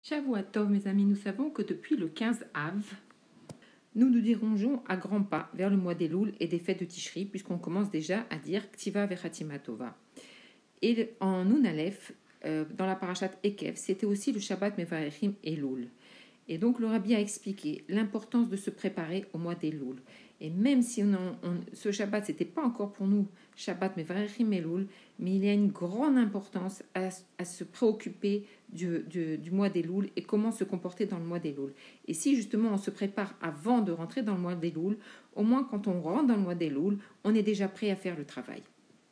Shavua Tov, mes amis, nous savons que depuis le 15 Av, nous nous dirigeons à grands pas vers le mois d'Elul et des fêtes de Tishri, puisqu'on commence déjà à dire Ktiva Vechatima Tova. Et en Nun Aleph, dans la parashat Ekev, c'était aussi le Shabbat Mevarechim Elul. Et donc le Rabbi a expliqué l'importance de se préparer au mois d'Elul. Et même si ce Shabbat, ce n'était pas encore pour nous Shabbat Mevarechim Elul, mais il y a une grande importance à se préoccuper du mois d'Elul et comment se comporter dans le mois d'Elul. Et si justement on se prépare avant de rentrer dans le mois d'Elul, au moins quand on rentre dans le mois d'Elul, on est déjà prêt à faire le travail.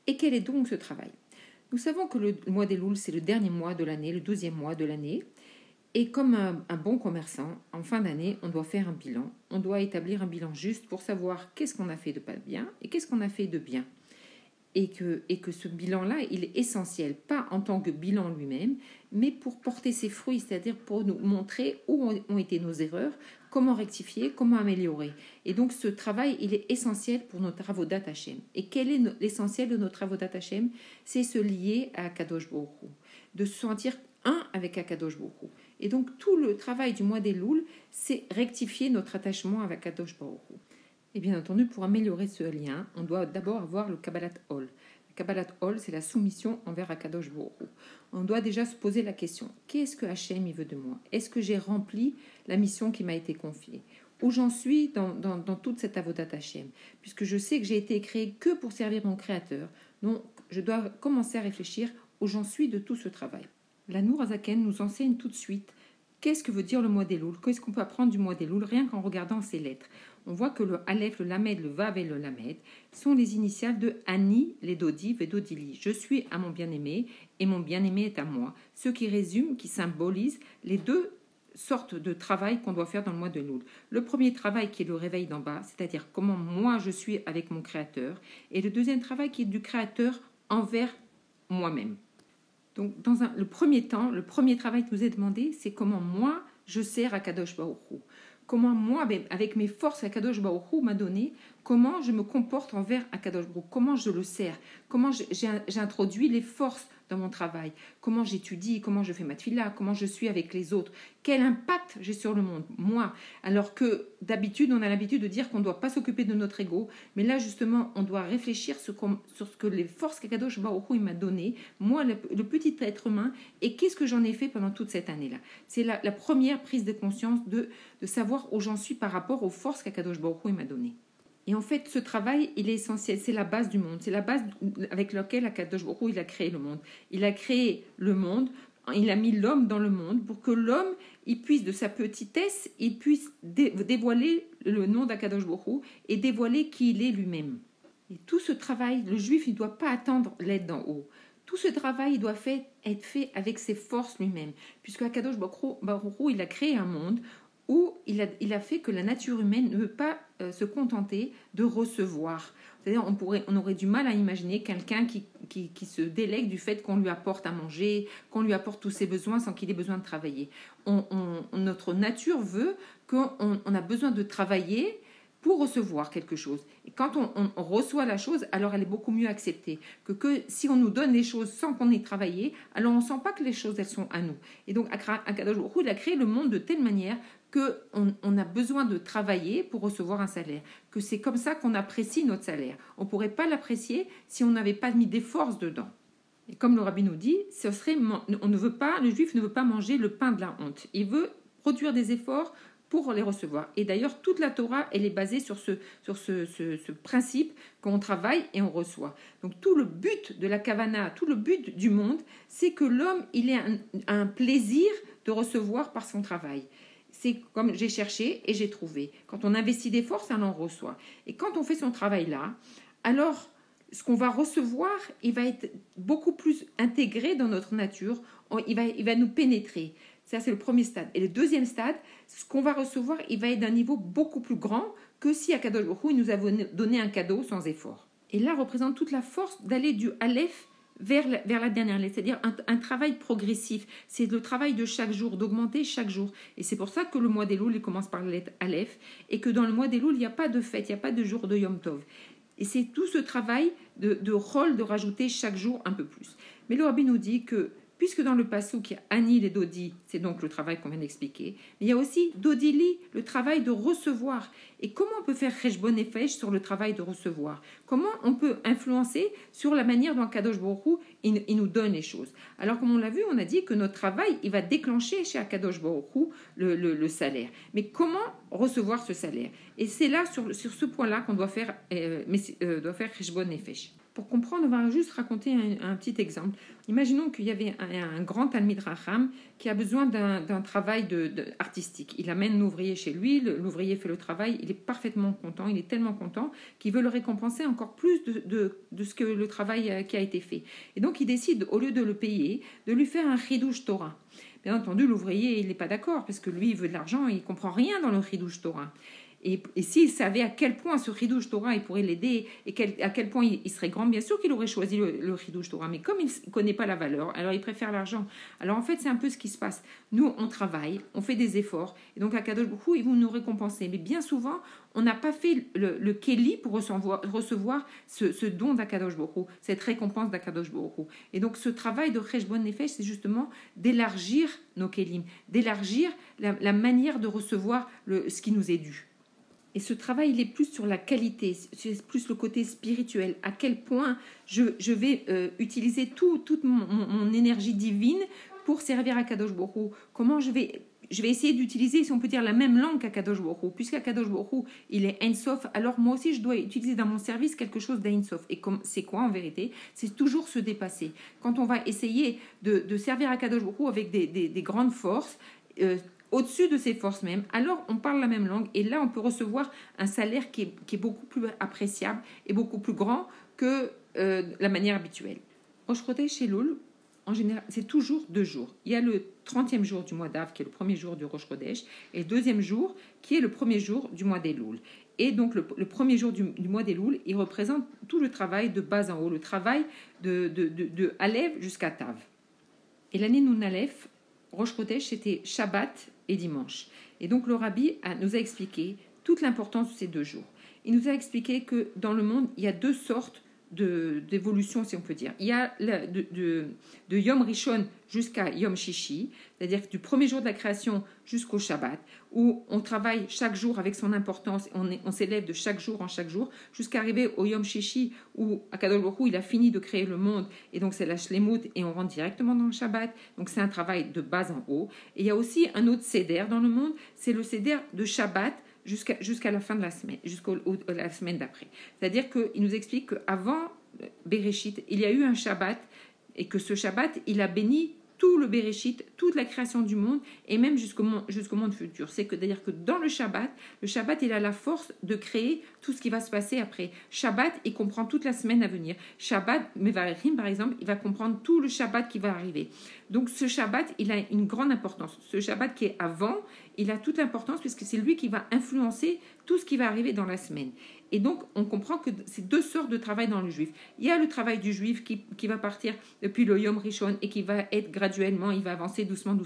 Et quel est donc ce travail? Nous savons que le mois d'Elul, c'est le dernier mois de l'année, le 12e mois de l'année. Et comme un bon commerçant, en fin d'année, on doit faire un bilan. On doit établir un bilan juste pour savoir qu'est-ce qu'on a fait de pas bien et qu'est-ce qu'on a fait de bien. Et que ce bilan-là, il est essentiel, pas en tant que bilan lui-même, mais pour porter ses fruits, c'est-à-dire pour nous montrer où ont été nos erreurs, comment rectifier, comment améliorer. Et donc ce travail, il est essentiel pour notre avodat Hashem. Et quel est l'essentiel de notre avodat Hashem? C'est se lier à Kadosh Baruch Hu, de se sentir un avec Akadosh Baruch Hu. Et donc tout le travail du mois d'Elul, c'est rectifier notre attachement avec Kadosh Baruch Hu. Et bien entendu, pour améliorer ce lien, on doit d'abord avoir le Kabbalat Ol. Le Kabbalat Ol, c'est la soumission envers Akadosh Baruch Hu. On doit déjà se poser la question, qu'est-ce que Hachem il veut de moi? Est-ce que j'ai rempli la mission qui m'a été confiée? Où j'en suis dans toute cette avodat Hachem? Puisque je sais que j'ai été créé que pour servir mon Créateur. Donc, je dois commencer à réfléchir où j'en suis de tout ce travail. La Nour Hazaken nous enseigne tout de suite qu'est-ce que veut dire le mois d'Elul, qu'est-ce qu'on peut apprendre du mois d'Elul rien qu'en regardant ces lettres. On voit que le Aleph, le Lamed, le Vav et le Lamed sont les initiales de Ani, les Dodi, Vedodili. Je suis à mon bien-aimé et mon bien-aimé est à moi. Ce qui résume, qui symbolise les deux sortes de travail qu'on doit faire dans le mois d'Elul. Le premier travail qui est le réveil d'en bas, c'est-à-dire comment moi je suis avec mon Créateur, et le deuxième travail qui est du Créateur envers moi-même. Donc, le premier temps, le premier travail qui nous est demandé, c'est comment moi, je sers à Kadosh Baruch Hu. Comment moi, avec mes forces à Kadosh Baruch Hu m'a donné, comment je me comporte envers Akadosh Baruch Hu, comment je le sers, comment j'introduis les forces dans mon travail, comment j'étudie, comment je fais ma tefila, comment je suis avec les autres, quel impact j'ai sur le monde, moi. Alors que d'habitude, on a l'habitude de dire qu'on ne doit pas s'occuper de notre ego, mais là justement, on doit réfléchir sur ce que les forces qu'Akadosh Baruch Hu m'a données, moi, le petit être humain, et qu'est-ce que j'en ai fait pendant toute cette année-là. C'est la première prise de conscience de savoir où j'en suis par rapport aux forces qu'Akadosh Baruch Hu m'a données. Et en fait, ce travail, il est essentiel. C'est la base du monde. C'est la base avec laquelle Akadosh Baruch Hu, il a créé le monde. Il a créé le monde, il a mis l'homme dans le monde pour que l'homme, il puisse, de sa petitesse, il puisse dévoiler le nom d'Akadosh Baruch Hu et dévoiler qui il est lui-même. Et tout ce travail, le juif, il ne doit pas attendre l'aide d'en haut. Tout ce travail, il doit être fait avec ses forces lui-même. Puisque Akadosh Baruch Hu, il a créé un monde où il a fait que la nature humaine ne veut pas se contenter de recevoir. C'est-à-dire on aurait du mal à imaginer quelqu'un qui se délègue du fait qu'on lui apporte à manger, qu'on lui apporte tous ses besoins sans qu'il ait besoin de travailler. Notre nature veut qu'on a besoin de travailler pour recevoir quelque chose. Et quand on reçoit la chose, alors elle est beaucoup mieux acceptée que si on nous donne les choses sans qu'on ait travaillé, alors on ne sent pas que les choses, elles sont à nous. Et donc, Akadosh Baruch Hu, il a créé le monde de telle manière qu'on a besoin de travailler pour recevoir un salaire, que c'est comme ça qu'on apprécie notre salaire. On ne pourrait pas l'apprécier si on n'avait pas mis des forces dedans. Et comme le Rabbi nous dit, le juif ne veut pas manger le pain de la honte. Il veut produire des efforts pour les recevoir. Et d'ailleurs, toute la Torah, elle est basée sur ce principe qu'on travaille et on reçoit. Donc tout le but de la Kavana, tout le but du monde, c'est que l'homme, il ait un plaisir de recevoir par son travail. C'est comme j'ai cherché et j'ai trouvé. Quand on investit des forces, on en reçoit. Et quand on fait son travail là, alors ce qu'on va recevoir, il va être beaucoup plus intégré dans notre nature, il va nous pénétrer. Ça, c'est le premier stade. Et le deuxième stade, ce qu'on va recevoir, il va être d'un niveau beaucoup plus grand que si Akadosh Baruch Hu nous avait donné un cadeau sans effort. Et là représente toute la force d'aller du Aleph vers la dernière lettre, c'est-à-dire un travail progressif. C'est le travail de chaque jour, d'augmenter chaque jour. Et c'est pour ça que le mois d'Elul, il commence par la lettre Aleph, et que dans le mois d'Elul, il n'y a pas de fête, il n'y a pas de jour de Yom Tov. Et c'est tout ce travail de rôle de rajouter chaque jour un peu plus. Mais le Rabbi nous dit que puisque dans le passouk, il y a Anil et Dodi, c'est donc le travail qu'on vient d'expliquer, mais il y a aussi Dodili, le travail de recevoir. Et comment on peut faire Cheshbon Nefesh sur le travail de recevoir? Comment on peut influencer sur la manière dont Akadosh Baruch Hu, il nous donne les choses? Alors, comme on l'a vu, on a dit que notre travail, il va déclencher chez Akadosh Baruch Hu le salaire. Mais comment recevoir ce salaire? Et c'est là, sur ce point-là, qu'on doit faire Cheshbon Nefesh. Pour comprendre, on va juste raconter un petit exemple. Imaginons qu'il y avait un grand Talmid Racham qui a besoin d'un travail artistique. Il amène l'ouvrier chez lui, l'ouvrier fait le travail, il est parfaitement content, il est tellement content qu'il veut le récompenser encore plus de ce que le travail qui a été fait. Et donc il décide, au lieu de le payer, de lui faire un Chidouche Torah. Bien entendu, l'ouvrier, il n'est pas d'accord, parce que lui, il veut de l'argent, il ne comprend rien dans le Chidouche Torah. Et s'il savait à quel point ce Chidouche Torah il pourrait l'aider et à quel point il serait grand, bien sûr qu'il aurait choisi le Chidouche Torah. Mais comme il ne connaît pas la valeur, alors il préfère l'argent. Alors en fait, c'est un peu ce qui se passe. Nous, on travaille, on fait des efforts. Et donc, Akadosh Baruch Hu, ils vont nous récompenser. Mais bien souvent, on n'a pas fait le Kéli pour recevoir ce don d'Akadosh Baruch Hu, cette récompense d'Akadosh Baruch Hu. Et donc, ce travail de Cheshbon Nefesh, c'est justement d'élargir nos Kélim, d'élargir la manière de recevoir ce qui nous est dû. Et ce travail, il est plus sur la qualité, c'est plus le côté spirituel. À quel point je vais utiliser toute mon énergie divine pour servir à Kadosh Baruch Hu. Comment je vais essayer d'utiliser, si on peut dire, la même langue qu'Akadosh Baruch Hu. Puisqu'Akadosh Baruch Hu, il est Ein Sof, alors moi aussi, je dois utiliser dans mon service quelque chose d'Ein Sof. Et c'est quoi, en vérité? C'est toujours se dépasser. Quand on va essayer de servir à Kadosh Baruch Hu avec des grandes forces, au-dessus de ses forces même, alors on parle la même langue et là on peut recevoir un salaire qui est beaucoup plus appréciable et beaucoup plus grand que la manière habituelle. Rosh Chodesh Elul, en général, c'est toujours 2 jours. Il y a le 30e jour du mois d'Av qui est le premier jour du Rosh Chodesh et le 2e jour qui est le premier jour du mois d'Elul. Et donc le premier jour du mois d'Elul, il représente tout le travail de bas en haut, le travail de Alev jusqu'à Tav. Et l'année Nun Aleph, Rosh Chodesh, c'était Shabbat et dimanche. Et donc le rabbi nous a expliqué toute l'importance de ces 2 jours. Il nous a expliqué que dans le monde, il y a 2 sortes d'évolution, si on peut dire. Il y a de Yom Rishon jusqu'à Yom Shishi, c'est-à-dire du premier jour de la création jusqu'au Shabbat, où on travaille chaque jour avec son importance, on s'élève de chaque jour en chaque jour, jusqu'à arriver au Yom Shishi, où Akadosh Baruch Hu, il a fini de créer le monde, et donc c'est la Shlemut, et on rentre directement dans le Shabbat, donc c'est un travail de bas en haut. Et il y a aussi un autre Seder dans le monde, c'est le Seder de Shabbat, jusqu'à la fin de la semaine, jusqu'à la semaine d'après. C'est-à-dire qu'il nous explique qu'avant Bereshit, il y a eu un Shabbat et que ce Shabbat, il a béni tout le Bereshit, toute la création du monde et même jusqu'au monde futur. C'est-à-dire que dans le Shabbat, il a la force de créer tout ce qui va se passer après. Shabbat, il comprend toute la semaine à venir. Shabbat, Mevarechim par exemple, il va comprendre tout le Shabbat qui va arriver. Donc ce Shabbat, il a une grande importance. Ce Shabbat qui est avant, il a toute l'importance puisque c'est lui qui va influencer tout ce qui va arriver dans la semaine. Et donc, on comprend que c'est 2 sortes de travail dans le juif. Il y a le travail du juif qui va partir depuis le Yom Rishon et qui va être graduellement, il va avancer doucement.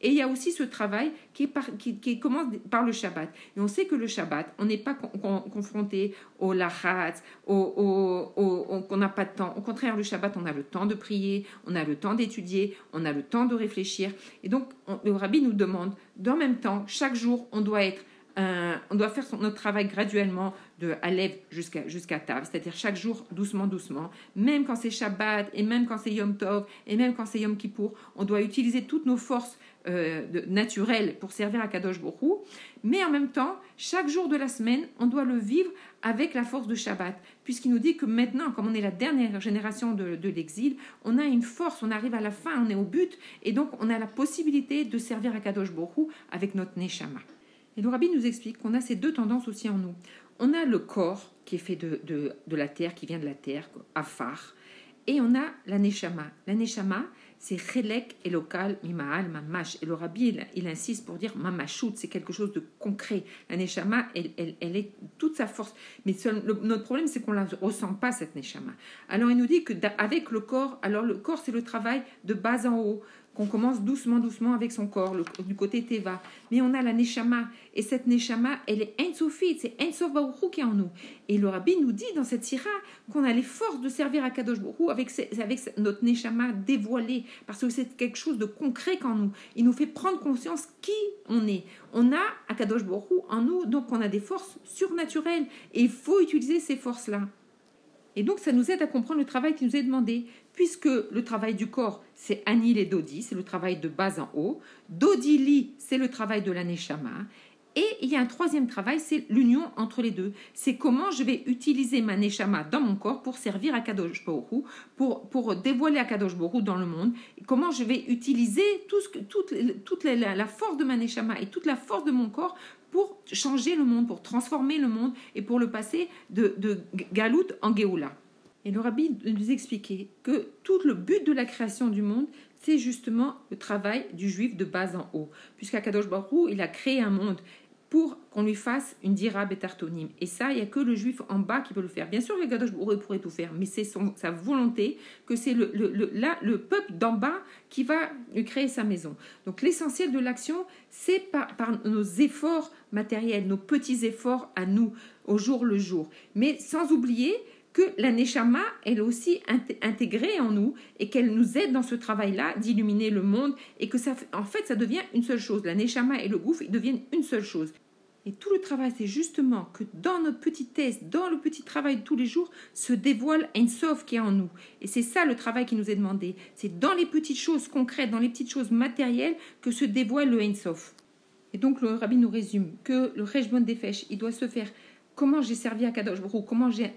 Et il y a aussi ce travail qui commence par le Shabbat. Et on sait que le Shabbat, on n'est pas confronté au lachatz, qu'on n'a pas de temps. Au contraire, le Shabbat, on a le temps de prier, on a le temps d'étudier, on a le temps de réfléchir. Et donc, le rabbi nous demande, dans le même temps, chaque jour, on doit faire notre travail graduellement de Alev jusqu'à Tav, c'est-à-dire chaque jour doucement, même quand c'est Shabbat et même quand c'est Yom Tov et même quand c'est Yom Kippour, on doit utiliser toutes nos forces naturelles pour servir à Kadosh Baruch Hu, mais en même temps, chaque jour de la semaine, on doit le vivre avec la force de Shabbat, puisqu'il nous dit que maintenant, comme on est la dernière génération de l'exil, on a une force, on arrive à la fin, on est au but, et donc on a la possibilité de servir à Kadosh Baruch Hu avec notre Neshama. Et le rabbi nous explique qu'on a ces 2 tendances aussi en nous. On a le corps qui est fait de la terre, qui vient de la terre, Afar, et on a la Neshama. La Neshama, c'est Chelek et local, Mima'al, Mamash. Et le rabbi, il insiste pour dire Mamashut, c'est quelque chose de concret. La Neshama, elle est toute sa force. Mais notre problème, c'est qu'on ne la ressent pas, cette Neshama. Alors il nous dit qu'avec le corps, alors le corps, c'est le travail de bas en haut, qu'on commence doucement, doucement avec son corps, du côté Teva. Mais on a la Neshama, et cette Neshama, elle est Ein Sofit, c'est Ein Sof Baruch Hu qui est en nous. Et le Rabbi nous dit dans cette sira qu'on a les forces de servir à Kadosh Baruch Hu avec notre Neshama dévoilée, parce que c'est quelque chose de concret qu'en nous. Il nous fait prendre conscience qui on est. On a à Kadosh Baruch Hu en nous, donc on a des forces surnaturelles, et il faut utiliser ces forces-là. Et donc, ça nous aide à comprendre le travail qui nous est demandé, puisque le travail du corps, c'est Anil et Dodi, c'est le travail de bas en haut. Dodi-li, c'est le travail de la Neshama. Et il y a un troisième travail, c'est l'union entre les deux. C'est comment je vais utiliser ma Neshama dans mon corps pour servir à Kadosh Baruch Hu, pour dévoiler à Kadosh Baruch Hu dans le monde. Et comment je vais utiliser toute la force de ma Neshama et toute la force de mon corps pour changer le monde, pour transformer le monde et pour le passer de Galout en Géoula. Et le Rabbi nous expliquait que tout le but de la création du monde, c'est justement le travail du juif de bas en haut. Puisqu'Akadosh Baruch Hu, il a créé un monde pour qu'on lui fasse une dira betartonim. Et ça, il n'y a que le juif en bas qui peut le faire. Bien sûr, Akadosh Baruch Hu pourrait tout faire, mais c'est sa volonté que c'est le peuple d'en bas qui va lui créer sa maison. Donc l'essentiel de l'action, c'est par nos efforts matériels, nos petits efforts à nous, au jour le jour. Mais sans oublier que la Neshama, elle est aussi intégrée en nous et qu'elle nous aide dans ce travail-là d'illuminer le monde et que ça devient une seule chose. La Neshama et le gouffre, ils deviennent une seule chose. Et tout le travail, c'est justement que dans notre petit test, dans le petit travail de tous les jours, se dévoile Ein Sof qui est en nous. Et c'est ça le travail qui nous est demandé. C'est dans les petites choses concrètes, dans les petites choses matérielles que se dévoile le Ein Sof. Et donc le Rabbi nous résume que le Rejbon Nefesh, il doit se faire comment j'ai servi à Kadosh Baruch Hu, comment j'ai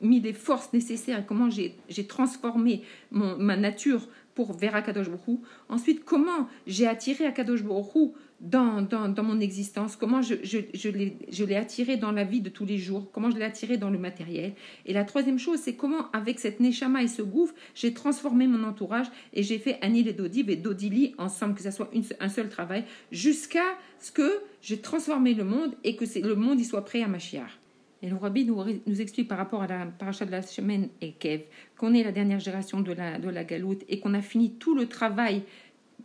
mis les forces nécessaires, comment j'ai transformé ma nature vers Akadosh Baruch Hu. Ensuite, comment j'ai attiré Akadosh Baruch Hu dans mon existence, comment je l'ai attiré dans la vie de tous les jours, comment je l'ai attiré dans le matériel. Et la troisième chose, c'est comment, avec cette Neshama et ce gouffre, j'ai transformé mon entourage et j'ai fait Anil et Dodi et Dodili ensemble, que ça soit un seul travail, jusqu'à ce que j'ai transformé le monde et que le monde y soit prêt à Mashiach. Et le Rabbi nous explique par rapport à la paracha de la semaine et Kev qu'on est la dernière génération de la Galoute et qu'on a fini tout le travail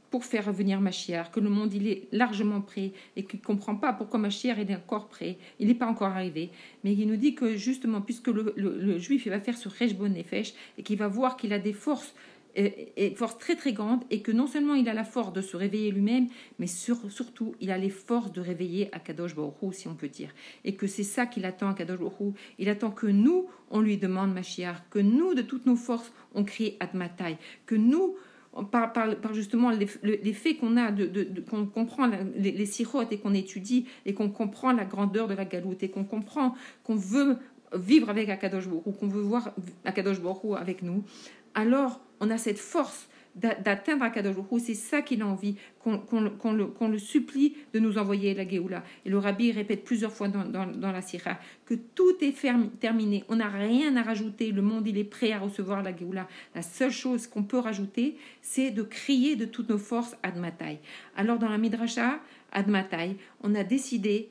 pour faire revenir Mashiach, que le monde il est largement prêt et qu'il ne comprend pas pourquoi Mashiach est encore prêt, il n'est pas encore arrivé. Mais il nous dit que justement, puisque le juif il va faire ce Rejbon Nefesh et qu'il va voir qu'il a des forces très très grandes et que non seulement il a la force de se réveiller lui-même, mais surtout il a les forces de réveiller Akadosh Baruch Hu, si on peut dire. Et que c'est ça qu'il attend à Kadosh Baruch Hu. Il attend que nous, on lui demande Mashiach, que nous, de toutes nos forces, on crie Admatai, que nous, par justement les faits qu'on a, qu'on comprend les sirotes et qu'on étudie et qu'on comprend la grandeur de la galoute et qu'on comprend qu'on veut vivre avec Akadosh Baruch Hu, qu'on veut voir Akadosh Baruch Hu avec nous, alors on a cette force d'atteindre Akadosh Baruch Hu. C'est ça qu'il a envie, qu'on le supplie de nous envoyer la Géoula. Et le Rabbi répète plusieurs fois dans la Sira que tout est terminé, on n'a rien à rajouter, le monde il est prêt à recevoir la Géoula. La seule chose qu'on peut rajouter, c'est de crier de toutes nos forces Admatai. Alors dans la Midrasha Admatai, on a décidé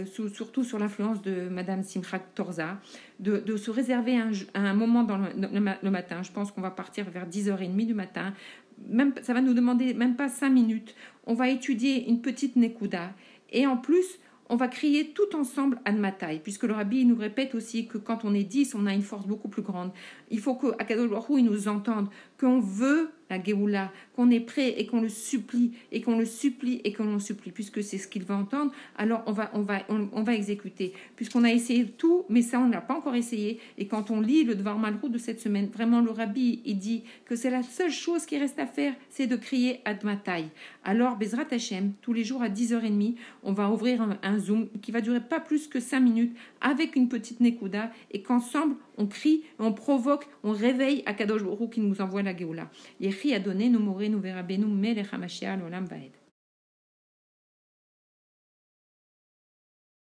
surtout sur l'influence de Madame Simchat Torza, de se réserver un moment dans le matin. Je pense qu'on va partir vers 10h30 du matin. Ça va nous demander même pas 5 minutes. On va étudier une petite Nekuda. Et en plus, on va crier tout ensemble Admatai, puisque le Rabbi nous répète aussi que quand on est 10, on a une force beaucoup plus grande. Il faut qu'Akadosh Baruch Hu nous entende, qu'on veut la Géoula, qu'on est prêt et qu'on le supplie, et qu'on le supplie, et qu'on le supplie, puisque c'est ce qu'il va entendre, alors on va exécuter. Puisqu'on a essayé tout, mais ça, on n'a pas encore essayé. Et quand on lit le Dvar Malchut de cette semaine, vraiment, le Rabbi, il dit que c'est la seule chose qui reste à faire, c'est de crier Admatai. Alors, Bezrat Hashem, tous les jours à 10h30, on va ouvrir un Zoom qui va durer pas plus que 5 minutes, avec une petite Nekuda, et qu'ensemble, on crie, on provoque, on réveille Akadosh Baruch Hu qui nous envoie la Géoula. Yechi Adonai, nous moré, nous verra Benu, Melech HaMashiach, l'Olam Vaed.